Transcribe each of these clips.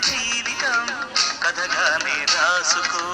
జీవితం కథగానే రాసుకో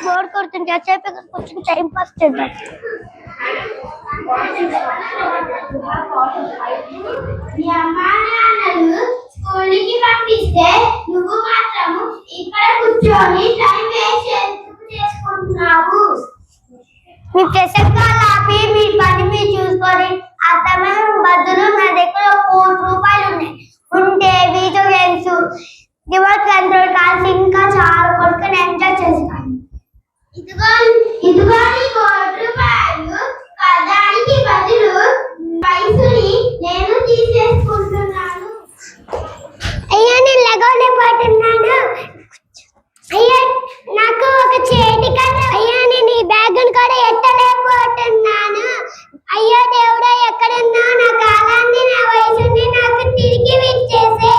బోర్ కొడుతుంది కాసేపు కొంచెం టైం పాస్ చేద్దాం. స్కూల్కి పంపిస్తే నువ్వు మాత్రం ఇక్కడ కూర్చొని టైం వేస్ట్ చేసుకుంటున్నావు. మీ ప్రెసెంట్ కాల్ ఆపి మీ పని మీరు చూసుకొని ఆ సమయం బదులు నా దగ్గర ₹1,00,00,000 ఉన్నాయి. ఉంటే video games, remote control cars ఇంకా చాలా కొనుక్కొని ఎంజాయ్ చేస్తాను. ఇదిగో ₹1,00,00,000 దానికి బదులు వయసుని నేను తీసేసుకుంటున్నాను. అయ్యా నేను లెగోలేకపోతున్నాను. అయ్యా నాకు ఒక చేతి కట్ట. అయ్యా నేను ఈ బ్యాగ్ను కూడా ఎత్తలేకపోతున్నాను. అయ్యో దేవుడా ఎక్కడున్నా నా కాలాన్ని నా వయసుని నాకు తిరిగి ఇచ్చేసే.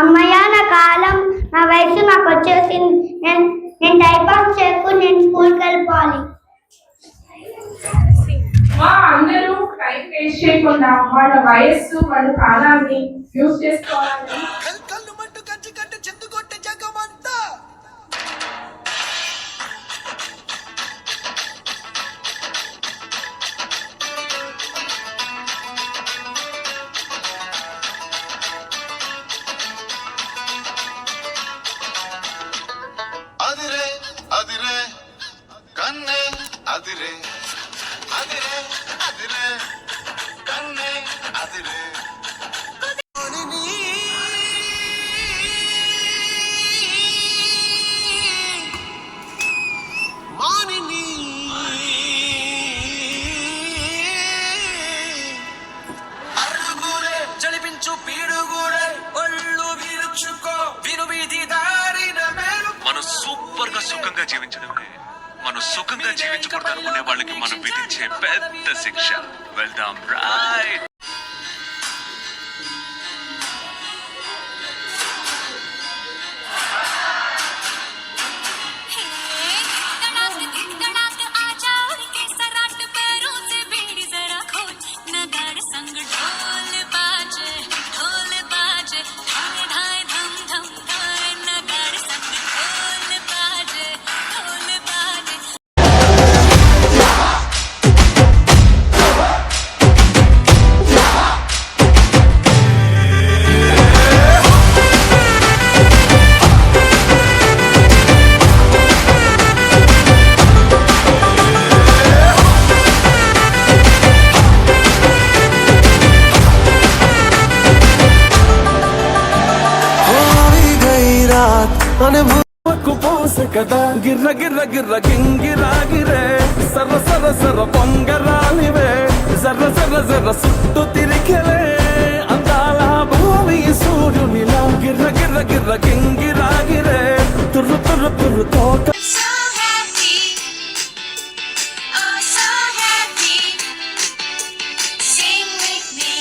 అమ్మయ్య నా కాలం నా వయసు నాకు వచ్చేసింది. నేను టైప్ ఆఫ్ చేసుకుని నేను స్కూల్కి వెళ్ళిపోవాలి. అందరూ టైం వేస్ట్ చేయకుండా వాళ్ళ వయస్సు వాళ్ళ కాలాన్ని యూజ్ చేసుకోవాలి. అదిరే అదిరే కన్నే అదిరే అదిరే అదిరే కన్నే అదిరే మానిని అరుగురే చలిపించు పీడుగురే ఒళ్ళు విరుచుకో వినువీధి దారిన మనం సూపర్ గా సుఖంగా జీవించడమే మనం సుఖంగా జీవించకూడదు అనుకునే వాళ్ళకి మనం విధించే పెద్ద శిక్ష. వెళ్దాం రైట్. అనుభవకు పోసె కదా గిర్ర గిర్ర గిర్ర గింగిరాగిరే సర్ర సర్ర సర్ర పొంగరాలివే జర్ర జర్ర జర్ర సుట్టు తిరిగలే అందాల భూమి సూర్యునిలా గిర్ర గిర్ర గిర్ర గింగిరాగిరే తుర్రు తుర్రు తుర్రు తోట So happy, oh so happy. Sing with me.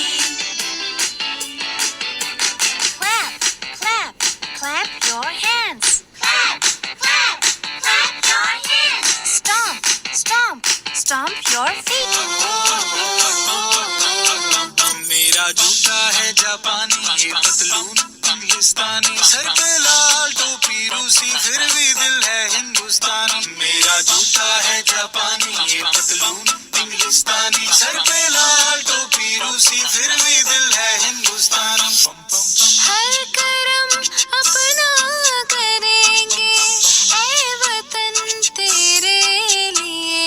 Clap, clap, clap your hands. Clap, clap, clap your hands. Stomp, stomp, stomp your feet. मेरा जूता है जापानी ये पतलून इंग्लिस्तानी सर पे लाल टोपी रूसी फिर भी दिल है हिंदुस्तानी मेरा जूता है जापानी ये पतलून इंग्लिस्तानी सर पे लाल टोपी रूसी फिर भी दिल है हिंदुस्तानी हर करम अपना करेंगे ऐ वतन तेरे लिए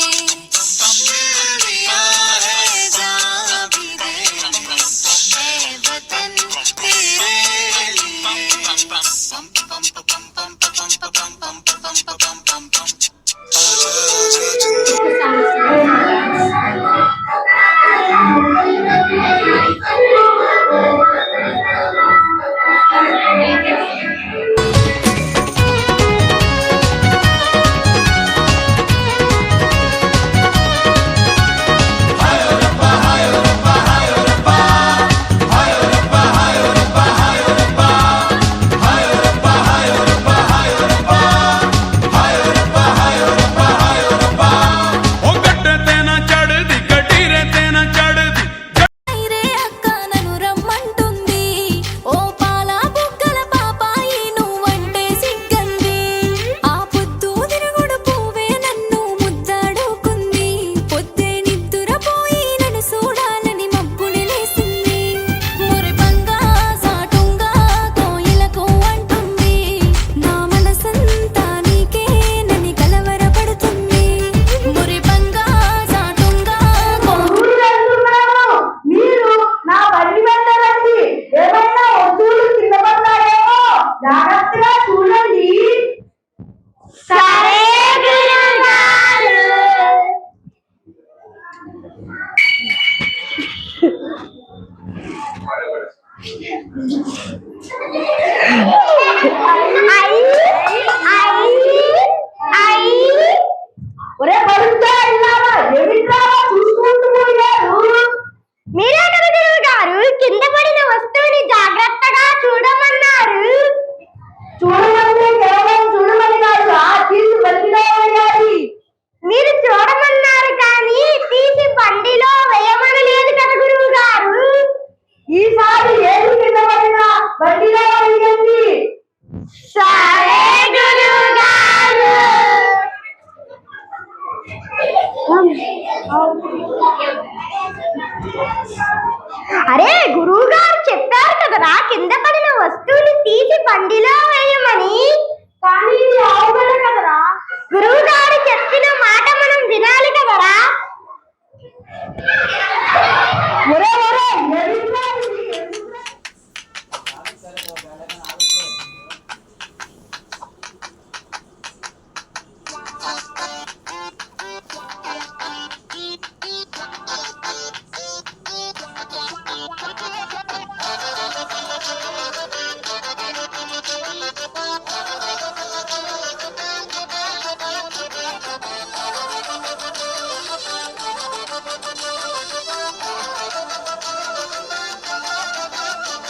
दिया है जान भी देंगे ऐ वतन तेरे రే అక్క నన్ను రమ్మంటుంది ఓ పాల బుగ్గల పాపాయి నువ్వంటే సిగ్గంది ఆ పొద్దు తిరుగుడు పువ్వే నన్ను ముద్దాడుకుంది పొద్దే నిద్దురపోయి నన్ను చూడాలని మబ్బుని లేసింది మురిపంగా సాటుంగా కోయిలకు అంటుంది నా మనసంతా నీకే నన్ను కలవరపడుతుంది మురిపంగా సాటుంగా ఊరు వెళ్తున్నాను మీరు నా బండి వెంట రండి ఏమైనా వస్తువులు కింద పడతాయేమో జాగ్రత్తగా చూడండి సరే గురుగారు. ఒరే పరుస్తా ఇల్లారా ఏమిట్రా చూసుకుంటూ పోయారు మీరే కదా గురువు గారు కింద పడిన వస్తువుని జాగ్రత్తగా చూడమన్నారు. చూడమంటే కేవలం చూడమని కాదు ఆ తీసి బండిలో వేయాలి మీరు చూడమన్నారు కానీ తీసి బండిలో వేయమని లేదు కదా గురువు గారు. ఈసారి ఏది కింద పడినా బండిలో వేయండి సరే గురువు గారు. అరే గురువు గారు చెప్పారు కదరా కింద పడిన వస్తువుని తీసి బండిలో వేయమని. కానీ ఇది అవగడ కదరా గురువు గారు చెప్పిన మాట మనం వినాలి కదరా. ఒరే ఒరే ఎదురుగా ఇది?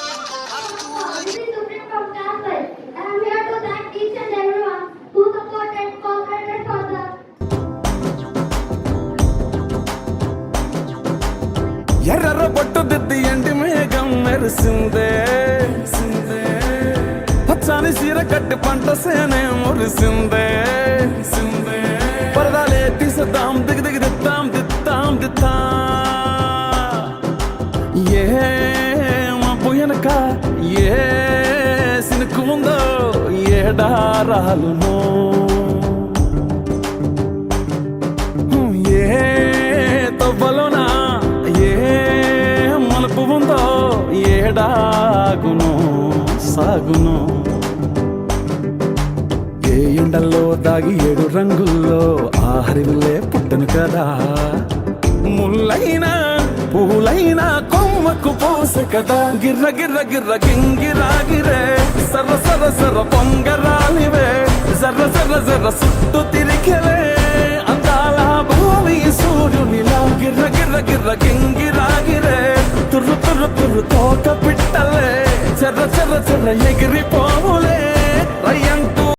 This is Supreme from Campus. I am here to thank each and everyone who supported, cooperated for the ఎర్ర బొట్టు దిద్ది ఎండి మేఘం మెరిసిందే పచ్చని సీర కట్టి పంట సేనే మురిసిందే పరదాలే తీసద్దాం దిగి దిగి దిత్తాం దిత్తాం దిత్తా ఏ మబ్బు వెనక ఏ సినుకు ఉందో ఏడారాలునో ఏ తవ్వలోనా ఏ మలుపు ఉందో ఏడాగును సాగును ఎండల్లో దాగి 7 రంగుల్లో ఆ హరివిల్లే పుట్టను కదా. ముల్లైనా పూలైనా కొమ్మకు పోస కదా. గిర్ర గిర్ర గిర్ర గింగిరాగిరే సర్ర సర్ర సర్ర పొంగరాలివే. జర్ర జర్ర జర్ర సుట్టు తిరిగలే అందాల భూమి సూర్యునిలా. గిర్ర గిర్ర గిర్ర గింగిరాగిరే తుర్రు తుర్రు తుర్రు తోక పిట్టలే. చర్ర చర్ర చర్ర ఎగిరిపోవులే.